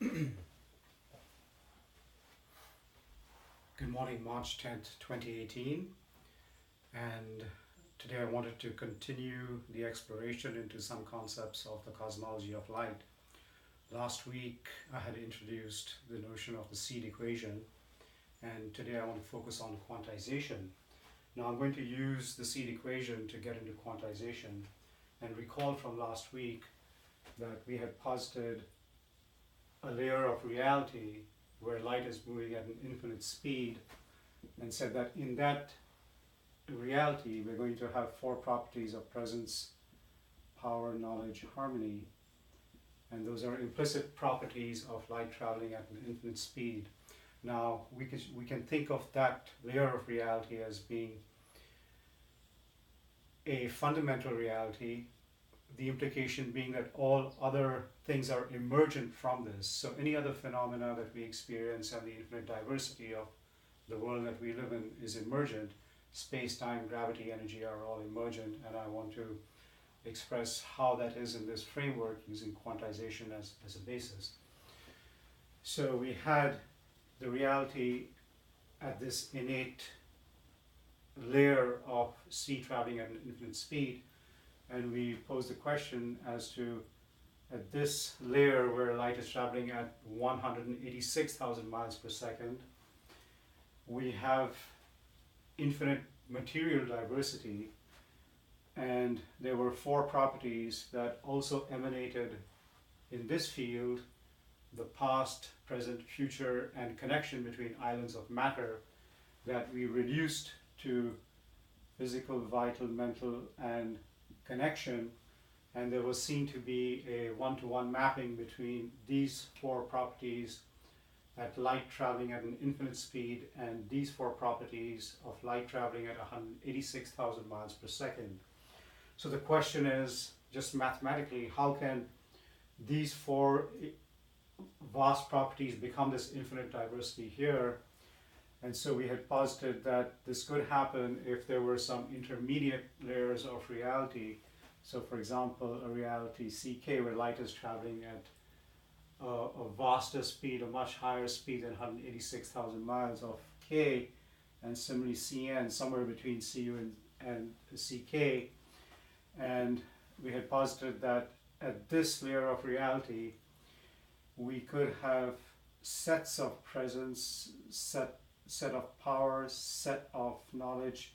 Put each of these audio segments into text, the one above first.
Good morning, March 10th, 2018, and today I wanted to continue the exploration into some concepts of the cosmology of light. Last week I had introduced the notion of the seed equation, and today I want to focus on quantization. Now I'm going to use the seed equation to get into quantization, and recall from last week that we had posited a layer of reality where light is moving at an infinite speed, and said that in that reality we're going to have four properties of presence, power, knowledge, harmony, and those are implicit properties of light traveling at an infinite speed. Now we can think of that layer of reality as being a fundamental reality, the implication being that all other things are emergent from this. So any other phenomena that we experience and the infinite diversity of the world that we live in is emergent. Space, time, gravity, energy are all emergent, and I want to express how that is in this framework using quantization as a basis. So we had the reality at this innate layer of C traveling at an infinite speed, and we posed the question as to, at this layer where light is traveling at 186,000 miles per second, we have infinite material diversity, and there were four properties that also emanated in this field: the past, present, future, and connection between islands of matter, that we reduced to physical, vital, mental, and connection. And there was seen to be a one-to-one mapping between these four properties at light traveling at an infinite speed and these four properties of light traveling at 186,000 miles per second. So the question is, just mathematically, how can these four vast properties become this infinite diversity here? And so we had posited that this could happen if there were some intermediate layers of reality. So for example, a reality CK where light is traveling at a vaster speed, a much higher speed than 186,000 miles of K, and similarly Cn somewhere between Cu and CK. And we had posited that at this layer of reality we could have sets of presence, set of power, set of knowledge,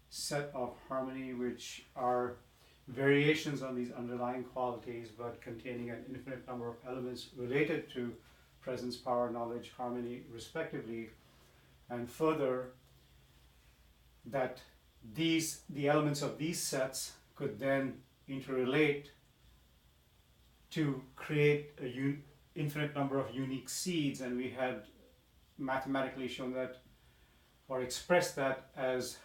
set of harmony, which are variations on these underlying qualities but containing an infinite number of elements related to presence, power, knowledge, harmony respectively. And further, that the elements of these sets could then interrelate to create an infinite number of unique seeds, and we had mathematically shown that, or expressed that as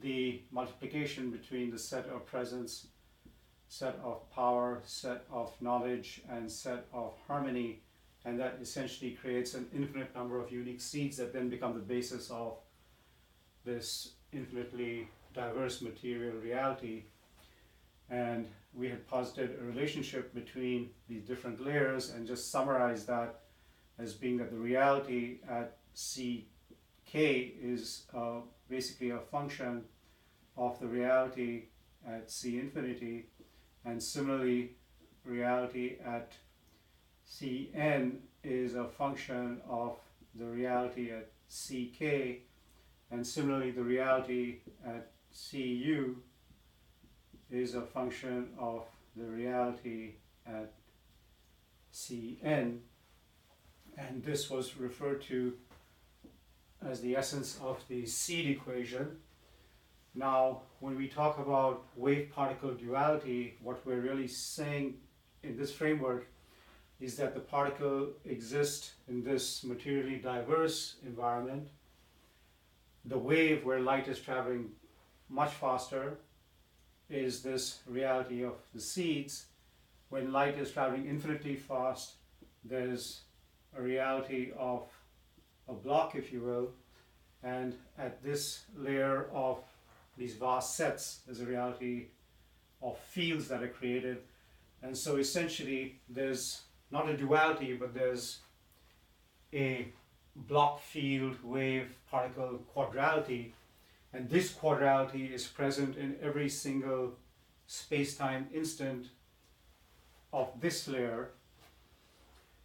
the multiplication between the set of presence, set of power, set of knowledge, and set of harmony, and that essentially creates an infinite number of unique seeds that then become the basis of this infinitely diverse material reality. And we had posited a relationship between these different layers, and just summarized that as being that the reality at CK is basically a function of the reality at C infinity, and similarly reality at Cn is a function of the reality at Ck, and similarly the reality at Cu is a function of the reality at Cn, and this was referred to as the essence of the seed equation. Now, when we talk about wave-particle duality, what we're really saying in this framework is that the particle exists in this materially diverse environment. The wave, where light is traveling much faster, is this reality of the seeds. When light is traveling infinitely fast, there's a reality of a block, if you will, and at this layer of these vast sets, there's a reality of fields that are created. And so essentially there's not a duality, but there's a block field wave particle quadrality, and this quadrality is present in every single space-time instant of this layer.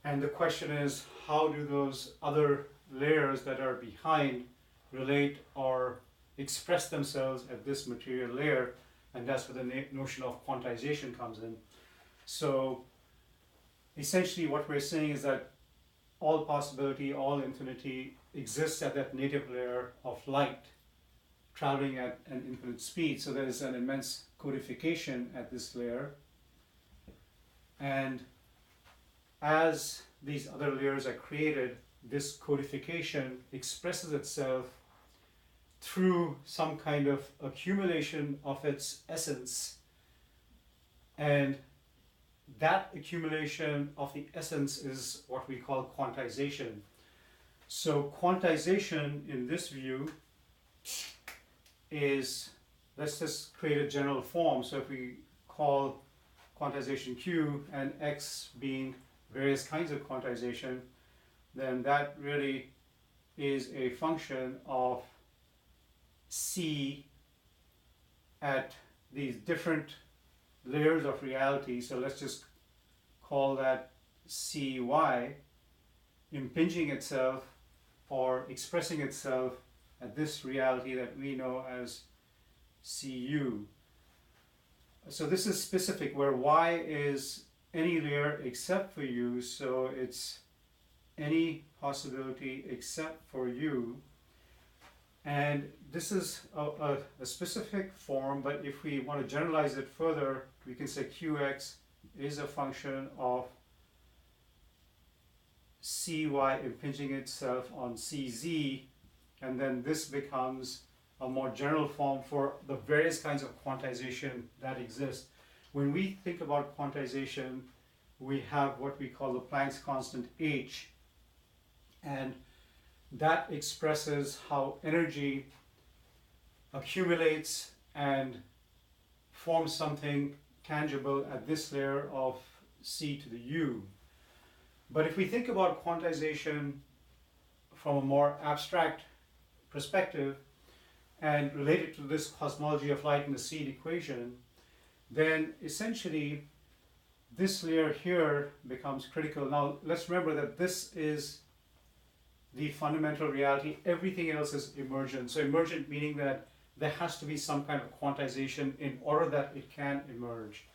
And the question is, how do those other layers that are behind relate or express themselves at this material layer? And that's where the notion of quantization comes in. So essentially what we're saying is that all possibility, all infinity exists at that native layer of light, traveling at an infinite speed. So there is an immense codification at this layer. And as these other layers are created, this codification expresses itself through some kind of accumulation of its essence, and that accumulation of the essence is what we call quantization. So quantization in this view is, let's just create a general form. So if we call quantization Q and X being various kinds of quantization, then that really is a function of C at these different layers of reality. So let's just call that CY, impinging itself or expressing itself at this reality that we know as CU. So this is specific, where Y is any layer except for U, so it's any possibility except for U. And this is a specific form, but if we want to generalize it further, we can say QX is a function of CY impinging itself on CZ, and then this becomes a more general form for the various kinds of quantization that exist. When we think about quantization, we have what we call the Planck's constant H, and that expresses how energy accumulates and forms something tangible at this layer of C to the U. But if we think about quantization from a more abstract perspective and relate it to this cosmology of light in the seed equation, then essentially this layer here becomes critical. Now let's remember that this is the fundamental reality. Everything else is emergent. So emergent meaning that there has to be some kind of quantization in order that it can emerge.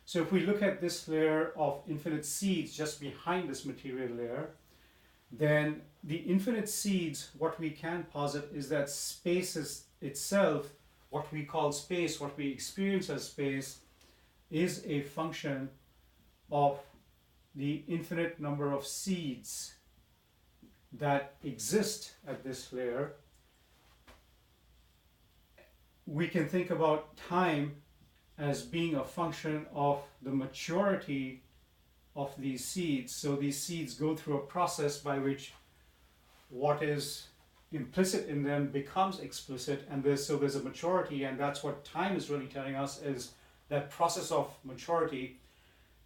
So if we look at this layer of infinite seeds just behind this material layer, then the infinite seeds, what we can posit is that space is itself, what we call space, what we experience as space, is a function of the infinite number of seeds that exist at this layer. We can think about time as being a function of the maturity of these seeds. So these seeds go through a process by which what is implicit in them becomes explicit, and there's a maturity, and that's what time is really telling us, is that process of maturity.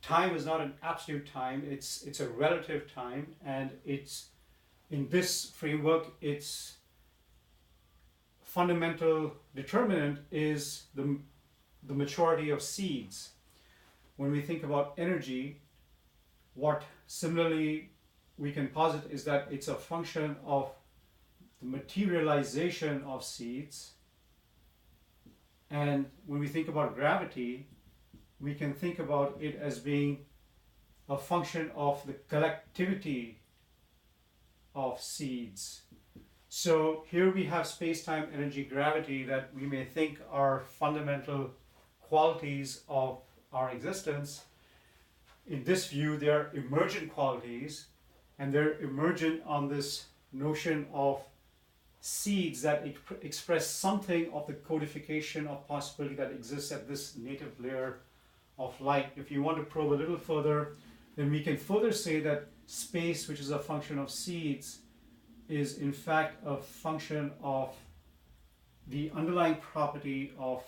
Time is not an absolute time, it's a relative time, and it's in this framework, its fundamental determinant is the maturity of seeds. When we think about energy, what similarly we can posit is that it's a function of the materialization of seeds. And when we think about gravity, we can think about it as being a function of the collectivity of seeds. So here we have space-time, energy, gravity that we may think are fundamental qualities of our existence. In this view, they are emergent qualities, and they're emergent on this notion of seeds that express something of the codification of possibility that exists at this native layer of light. If you want to probe a little further, then we can further say that space, which is a function of seeds, is in fact a function of the underlying property of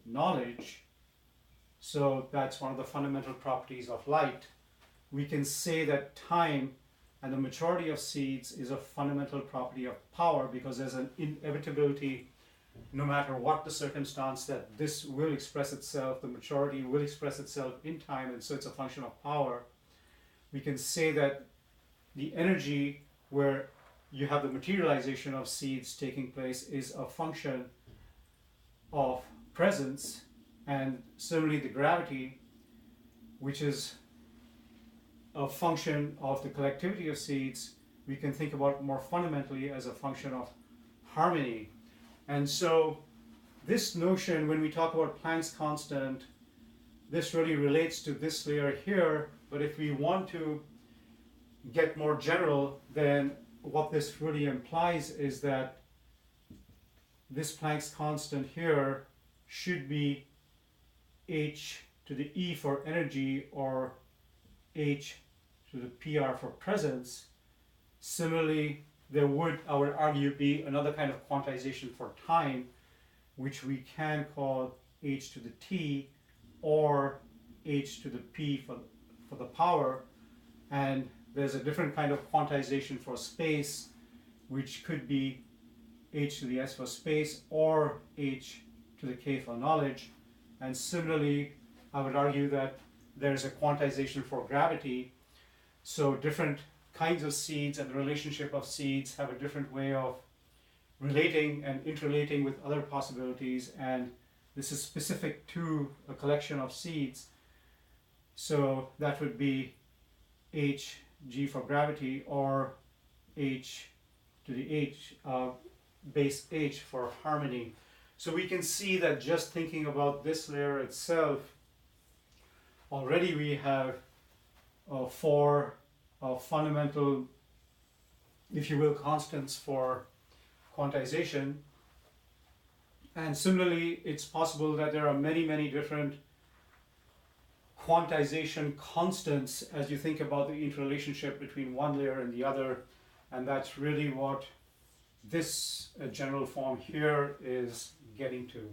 knowledge. So that's one of the fundamental properties of light. we can say that time and the maturity of seeds is a fundamental property of power, because there's an inevitability, no matter what the circumstance, that this will express itself, the maturity will express itself in time, and so it's a function of power. We can say that the energy where you have the materialization of seeds taking place is a function of presence, and similarly the gravity, which is a function of the collectivity of seeds, we can think about more fundamentally as a function of harmony. And so this notion, when we talk about Planck's constant, this really relates to this layer here, but if we want to get more general, then what this really implies is that this Planck's constant here should be h to the e for energy, or h to the pr for presence. Similarly, there would, I would argue, be another kind of quantization for time, which we can call h to the t, or h to the p for the power. And there's a different kind of quantization for space, which could be h to the s for space, or h to the k for knowledge. And similarly, I would argue that there's a quantization for gravity. So different kinds of seeds and the relationship of seeds have a different way of relating and interrelating with other possibilities, and this is specific to a collection of seeds. So that would be hg for gravity, or h to the h base h for harmony. So we can see that just thinking about this layer itself, already we have four fundamental, if you will, constants for quantization. And similarly, it's possible that there are many, many different quantization constants as you think about the interrelationship between one layer and the other. And that's really what this general form here is getting to.